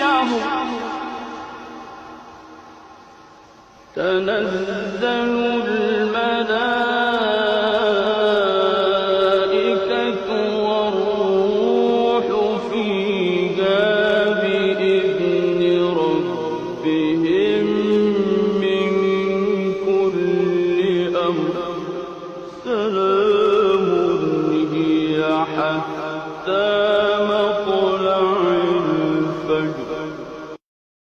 شهر تنزل الملائكة والروح فيها بإذن ربهم من كل أمر سلام هي حتى مطلع الفجر